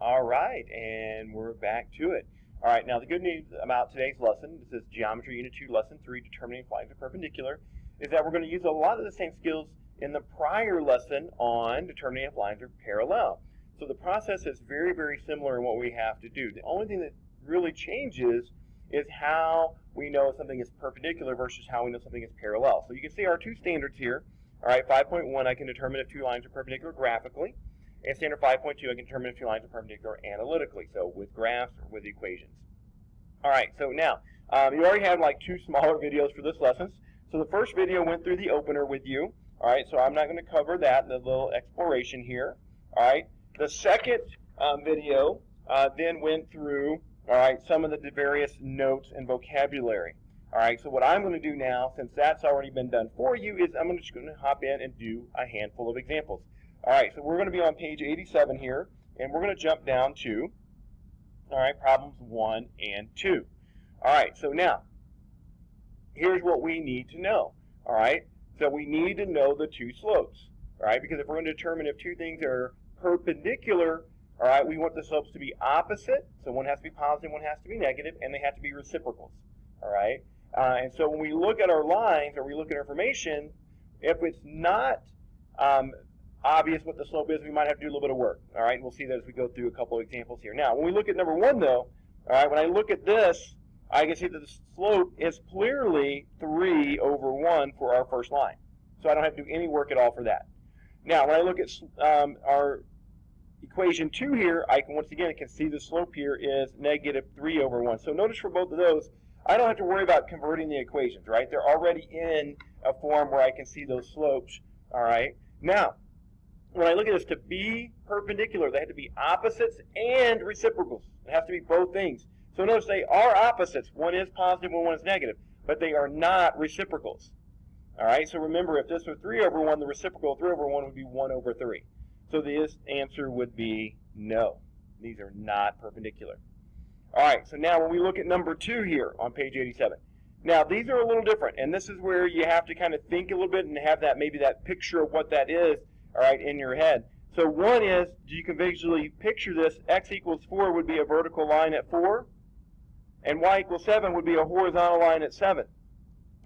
All right, and we're back to it. All right, now the good news about today's lesson, this is Geometry Unit 2, Lesson 3, Determining if lines are perpendicular, is that we're going to use a lot of the same skills in the prior lesson on determining if lines are parallel. So the process is very, very similar in what we have to do. The only thing that really changes is how we know something is perpendicular versus how we know something is parallel. So you can see our two standards here. All right, 5.1, I can determine if two lines are perpendicular graphically. And standard 5.2, I can determine if two lines are perpendicular analytically, so with graphs or with equations. All right, so now, you already have like two smaller videos for this lesson. So the first video went through the opener with you. All right, so I'm not going to cover that, the little exploration here. All right, the second video then went through, all right, some of the various notes and vocabulary. All right, so what I'm going to do now, since that's already been done for you, is I'm just going to hop in and do a handful of examples. All right, so we're going to be on page 87 here, and we're going to jump down to, all right, problems 1 and 2. All right, so now, here's what we need to know. All right, so we need to know the two slopes. All right, because if we're going to determine if two things are perpendicular, all right, we want the slopes to be opposite, so one has to be positive, one has to be negative, and they have to be reciprocals. All right, and so when we look at our lines or we look at information, if it's not obvious what the slope is, we might have to do a little bit of work. All right, and we'll see that as we go through a couple of examples here. Now, when we look at number 1, though, all right, when I look at this, I can see that the slope is clearly 3 over 1 for our first line. So I don't have to do any work at all for that. Now, when I look at our equation 2 here, I can once again see the slope here is negative 3 over 1. So notice for both of those, I don't have to worry about converting the equations, right? They're already in a form where I can see those slopes, all right? Now, when I look at this, to be perpendicular, they have to be opposites and reciprocals. It has to be both things. So notice they are opposites. One is positive and one is negative, but they are not reciprocals. All right, so remember, if this were 3 over 1, the reciprocal of 3 over 1 would be 1 over 3. So this answer would be no. These are not perpendicular. All right, so now when we look at number 2 here on page 87. Now, these are a little different, and this is where you have to kind of think a little bit and have that maybe that picture of what that is, all right, in your head. So one is, you can visually picture this, x equals 4 would be a vertical line at 4, and y equals 7 would be a horizontal line at 7.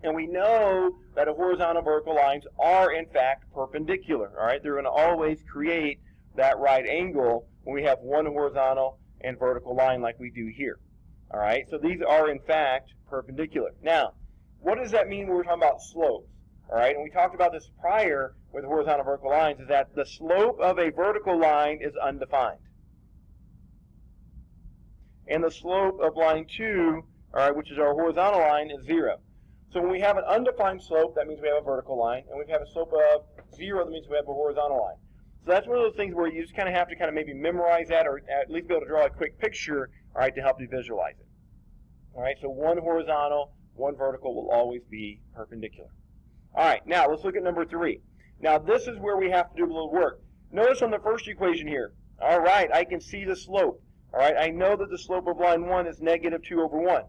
And we know that a horizontal vertical lines are, in fact, perpendicular, all right? They're going to always create that right angle when we have one horizontal and vertical line like we do here, all right? So these are, in fact, perpendicular. Now, what does that mean when we're talking about slopes? All right, and we talked about this prior with horizontal vertical lines, is that the slope of a vertical line is undefined. And the slope of line 2, all right, which is our horizontal line, is 0. So when we have an undefined slope, that means we have a vertical line. And when we have a slope of 0, that means we have a horizontal line. So that's one of those things where you just kind of have to kind of maybe memorize that, or at least be able to draw a quick picture, all right, to help you visualize it. All right, so one horizontal, one vertical will always be perpendicular. All right, now let's look at number 3. Now this is where we have to do a little work. Notice on the first equation here, all right, I can see the slope. All right, I know that the slope of line 1 is negative 2 over 1.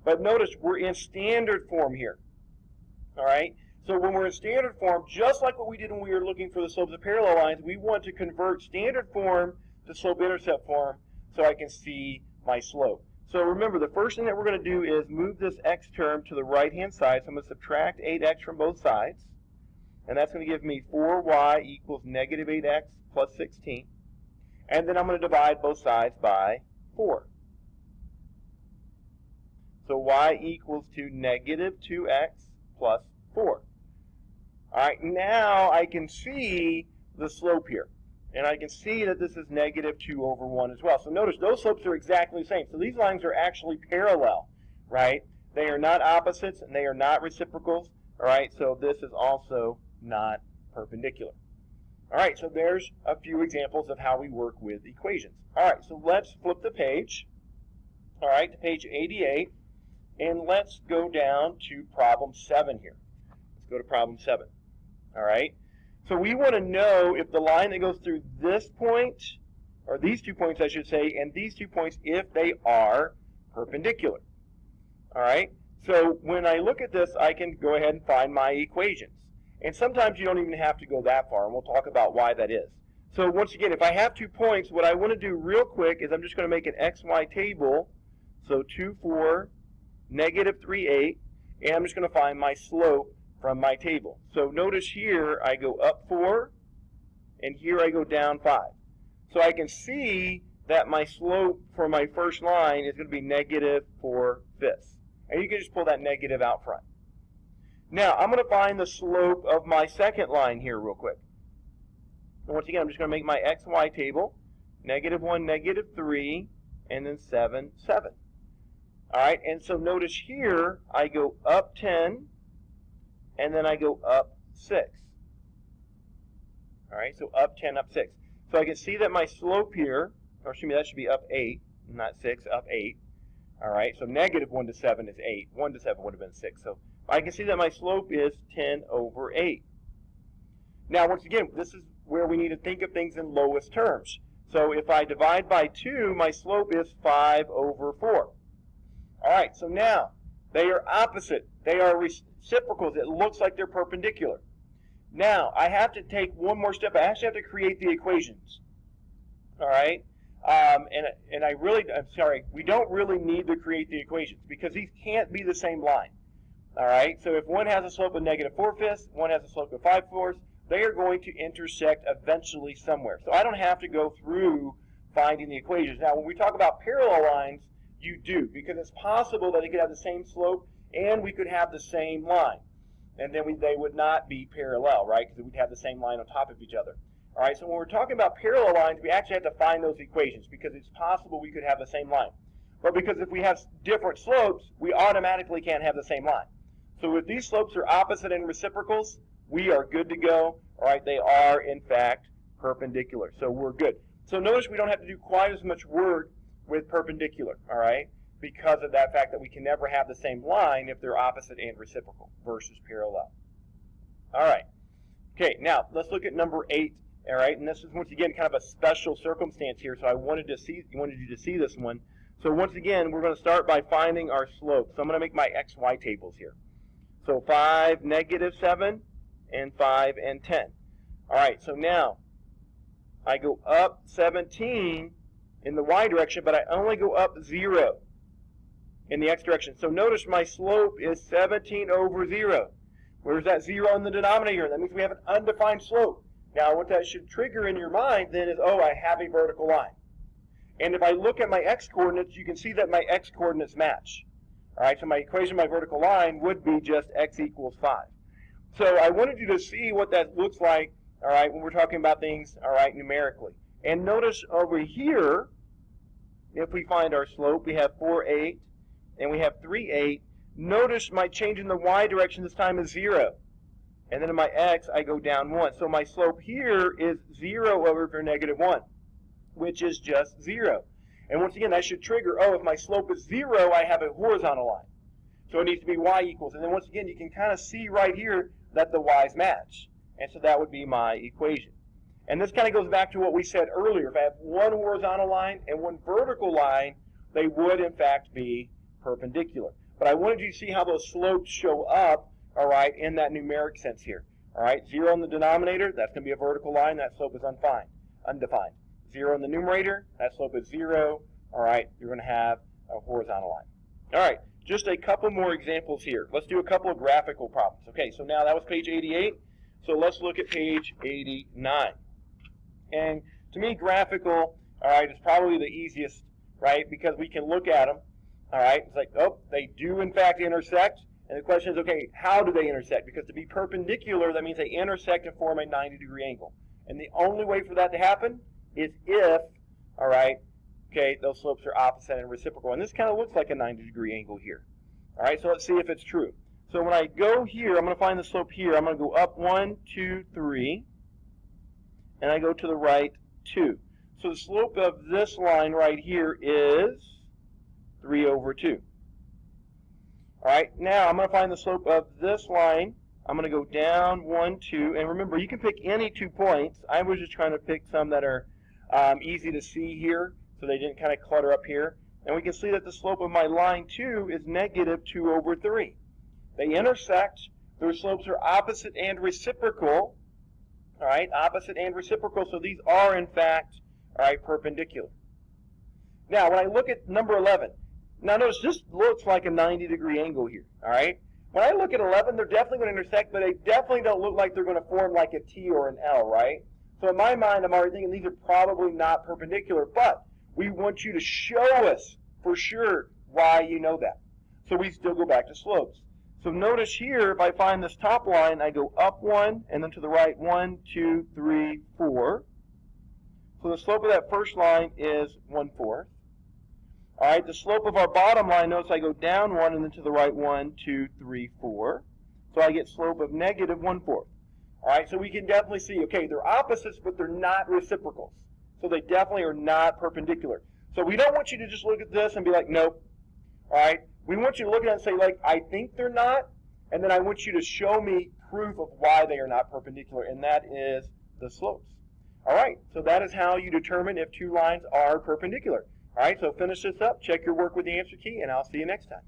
But notice we're in standard form here. All right, so when we're in standard form, just like what we did when we were looking for the slopes of parallel lines, we want to convert standard form to slope-intercept form so I can see my slope. So remember, the first thing that we're going to do is move this x term to the right-hand side. So I'm going to subtract 8x from both sides. And that's going to give me 4y equals negative 8x plus 16. And then I'm going to divide both sides by 4. So y equals to negative 2x plus 4. All right, now I can see the slope here. And I can see that this is negative 2 over 1 as well. So notice those slopes are exactly the same. So these lines are actually parallel, right? They are not opposites and they are not reciprocals, all right? So this is also not perpendicular. All right, so there's a few examples of how we work with equations. All right, so let's flip the page, all right, to page 88, and let's go down to problem 7 here. Let's go to problem 7, all right? So we want to know if the line that goes through this point, or these 2 points I should say, and these 2 points, if they are perpendicular. All right? So when I look at this, I can go ahead and find my equations. And sometimes you don't even have to go that far, and we'll talk about why that is. So once again, if I have 2 points, what I want to do real quick is I'm just going to make an XY table. So 2, 4, negative 3, 8, and I'm just going to find my slope from my table. So notice here I go up 4, and here I go down 5. So I can see that my slope for my first line is going to be negative 4/5. And you can just pull that negative out front. Now, I'm going to find the slope of my second line here real quick. And once again, I'm just going to make my XY table. Negative 1, negative 3, and then 7, 7. All right, and so notice here, I go up 10, and then I go up 6. All right, so up 10, up 6. So I can see that my slope here, or excuse me, that should be up 8, not 6, up 8. All right, so negative 1 to 7 is 8. 1 to 7 would have been 6. So I can see that my slope is 10 over 8. Now, once again, this is where we need to think of things in lowest terms. So if I divide by 2, my slope is 5 over 4. All right, so now they are opposite. They are reciprocals. It looks like they're perpendicular. Now, I have to take one more step. I actually have to create the equations. All right? We don't really need to create the equations because these can't be the same line. All right? So if one has a slope of negative 4/5, one has a slope of 5/4, they are going to intersect eventually somewhere. So I don't have to go through finding the equations. Now, when we talk about parallel lines, you do, because it's possible that they could have the same slope and we could have the same line. And then they would not be parallel, right? Because we'd have the same line on top of each other. All right, so when we're talking about parallel lines, we actually have to find those equations because it's possible we could have the same line. But because if we have different slopes, we automatically can't have the same line. So if these slopes are opposite and reciprocals, we are good to go. All right, they are, in fact, perpendicular. So we're good. So notice we don't have to do quite as much work with perpendicular, all right, because of that fact that we can never have the same line if they're opposite and reciprocal versus parallel. All right. Okay, now let's look at number 8. All right, and this is once again kind of a special circumstance here, so I wanted you to see this one. So once again, we're going to start by finding our slope. So I'm going to make my XY tables here. So 5, negative 7, and 5 and 10. All right, so now I go up 17 in the Y direction, but I only go up 0 in the X direction. So notice my slope is 17 over 0. Where's that 0 in the denominator? That means we have an undefined slope. Now, what that should trigger in your mind then is, oh, I have a vertical line. And if I look at my X coordinates, you can see that my X coordinates match. All right, so my equation, my vertical line, would be just X equals 5. So I wanted you to see what that looks like, all right, when we're talking about things, all right, numerically. And notice over here, if we find our slope, we have 4, 8, and we have 3, 8. Notice my change in the Y direction this time is 0. And then in my X, I go down 1. So my slope here is 0 over negative 1, which is just 0. And once again, that should trigger, oh, if my slope is 0, I have a horizontal line. So it needs to be Y equals. And then once again, you can kind of see right here that the Y's match. And so that would be my equation. And this kind of goes back to what we said earlier. If I have one horizontal line and one vertical line, they would, in fact, be perpendicular. But I wanted you to see how those slopes show up, all right, in that numeric sense here. All right, 0 in the denominator, that's going to be a vertical line. That slope is undefined. 0 in the numerator, that slope is 0. All right, you're going to have a horizontal line. All right, just a couple more examples here. Let's do a couple of graphical problems. Okay, so now that was page 88. So let's look at page 89. And to me, graphical, all right, is probably the easiest, right, because we can look at them. All right, it's like, oh, they do in fact intersect. And the question is, okay, how do they intersect? Because to be perpendicular, that means they intersect and form a 90-degree angle. And the only way for that to happen is if, all right, okay, those slopes are opposite and reciprocal. And this kind of looks like a 90-degree angle here. All right, so let's see if it's true. So when I go here, I'm going to find the slope here. I'm going to go up 1, 2, 3, and I go to the right 2. So the slope of this line right here is 3 over 2. All right, now I'm going to find the slope of this line. I'm going to go down 1, 2, and remember, you can pick any 2 points. I was just trying to pick some that are easy to see here, so they didn't kind of clutter up here. And we can see that the slope of my line 2 is negative 2 over 3. They intersect. Their slopes are opposite and reciprocal. All right, opposite and reciprocal, so these are in fact, all right, perpendicular. Now, when I look at number 11, now notice this looks like a 90-degree angle here, all right? When I look at 11, they're definitely going to intersect, but they definitely don't look like they're going to form like a T or an L, right? So in my mind, I'm already thinking these are probably not perpendicular, but we want you to show us for sure why you know that. So we still go back to slopes. So notice here, if I find this top line, I go up 1, and then to the right 1, 2, 3, 4. So the slope of that first line is 1/4. All right, the slope of our bottom line, notice I go down 1, and then to the right 1, 2, 3, 4. So I get slope of negative 1/4. All right, so we can definitely see, okay, they're opposites, but they're not reciprocals. So they definitely are not perpendicular. So we don't want you to just look at this and be like, nope. All right, we want you to look at it and say, like, I think they're not, and then I want you to show me proof of why they are not perpendicular, and that is the slopes. All right, so that is how you determine if two lines are perpendicular. All right, so finish this up, check your work with the answer key, and I'll see you next time.